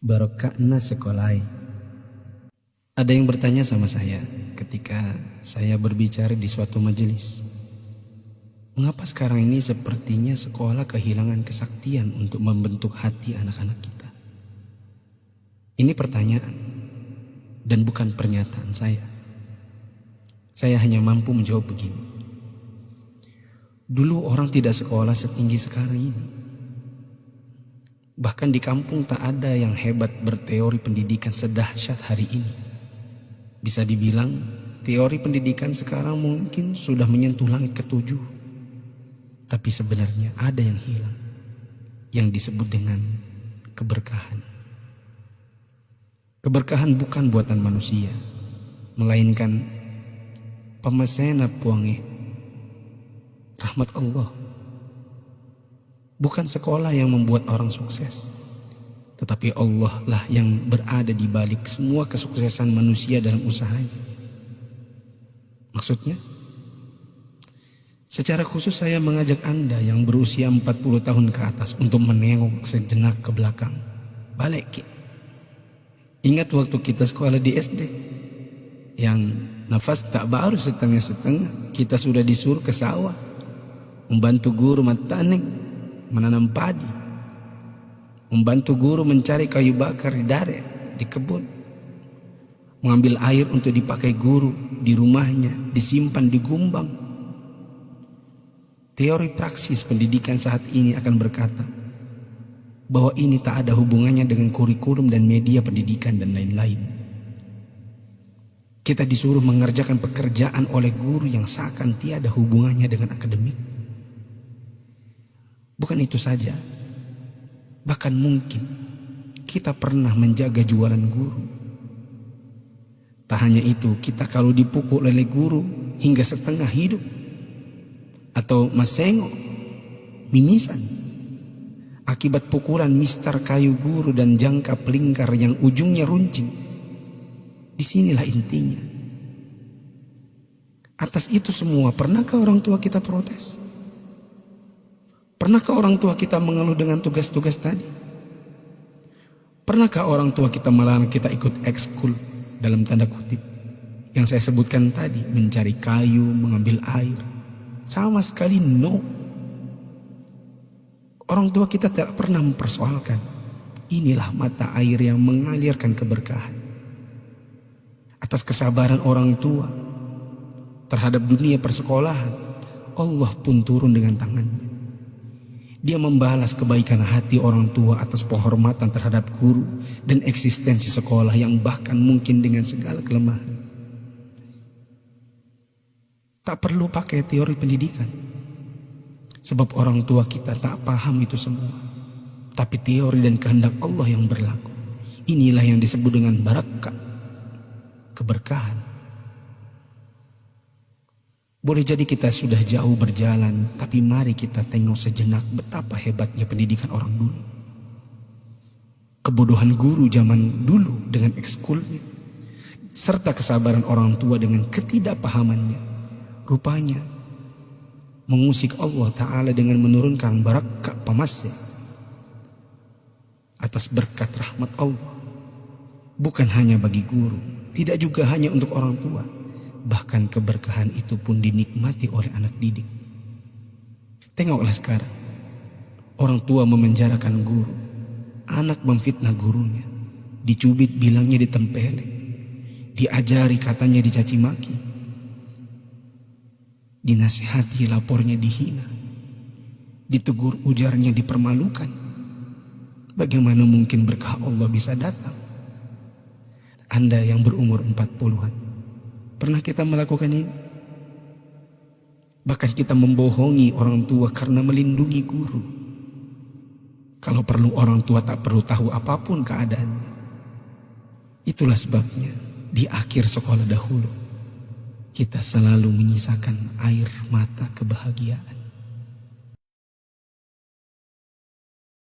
Barokahna sekolai. Ada yang bertanya sama saya ketika saya berbicara di suatu majelis. Mengapa sekarang ini sepertinya sekolah kehilangan kesaktian untuk membentuk hati anak-anak kita? Ini pertanyaan dan bukan pernyataan saya. Saya hanya mampu menjawab begini. Dulu orang tidak sekolah setinggi sekarang ini. Bahkan di kampung tak ada yang hebat berteori pendidikan sedahsyat hari ini. Bisa dibilang teori pendidikan sekarang mungkin sudah menyentuh langit ketujuh. Tapi sebenarnya ada yang hilang, yang disebut dengan keberkahan. Keberkahan bukan buatan manusia, melainkan pemasena puange, rahmat Allah. Bukan sekolah yang membuat orang sukses, tetapi Allah lah yang berada di balik semua kesuksesan manusia dalam usahanya. Maksudnya, secara khusus saya mengajak Anda yang berusia 40 tahun ke atas untuk menengok sejenak ke belakang. Balik. Ingat waktu kita sekolah di SD, yang nafas tak baru setengah-setengah, kita sudah disuruh ke sawah, membantu guru matanik, menanam padi, membantu guru mencari kayu bakar di dare, di kebun, mengambil air untuk dipakai guru di rumahnya, disimpan di gumbang. Teori praksis pendidikan saat ini akan berkata bahwa ini tak ada hubungannya dengan kurikulum dan media pendidikan dan lain-lain. Kita disuruh mengerjakan pekerjaan oleh guru yang seakan tiada hubungannya dengan akademik. Bukan itu saja, bahkan mungkin kita pernah menjaga jualan guru. Tak hanya itu, kita kalau dipukul oleh guru hingga setengah hidup, atau masengo, mimisan, akibat pukulan mistar kayu guru dan jangka pelingkar yang ujungnya runcing. Disinilah intinya. Atas itu semua, pernahkah orang tua kita protes? Pernahkah orang tua kita mengeluh dengan tugas-tugas tadi? Pernahkah orang tua kita melarang kita ikut ekskul dalam tanda kutip yang saya sebutkan tadi, mencari kayu, mengambil air? Sama sekali no. Orang tua kita tidak pernah mempersoalkan. Inilah mata air yang mengalirkan keberkahan. Atas kesabaran orang tua terhadap dunia persekolahan, Allah pun turun dengan tangannya. Dia membalas kebaikan hati orang tua atas penghormatan terhadap guru dan eksistensi sekolah yang bahkan mungkin dengan segala kelemahan. Tak perlu pakai teori pendidikan, sebab orang tua kita tak paham itu semua. Tapi teori dan kehendak Allah yang berlaku. Inilah yang disebut dengan barakah, keberkahan. Boleh jadi kita sudah jauh berjalan, tapi mari kita tengok sejenak betapa hebatnya pendidikan orang dulu. Kebodohan guru zaman dulu dengan ekskulnya, serta kesabaran orang tua dengan ketidakpahamannya, rupanya mengusik Allah Ta'ala dengan menurunkan barakah pamasya atas berkat rahmat Allah. Bukan hanya bagi guru, tidak juga hanya untuk orang tua. Bahkan keberkahan itu pun dinikmati oleh anak didik. Tengoklah sekarang, orang tua memenjarakan guru, anak memfitnah gurunya, dicubit bilangnya ditempeleng, diajari katanya dicaci maki, dinasihati lapornya dihina, ditegur ujarnya dipermalukan. Bagaimana mungkin berkah Allah bisa datang? Anda yang berumur 40-an, pernah kita melakukan ini? Bahkan kita membohongi orang tua karena melindungi guru. Kalau perlu orang tua tak perlu tahu apapun keadaannya. Itulah sebabnya di akhir sekolah dahulu kita selalu menyisakan air mata kebahagiaan.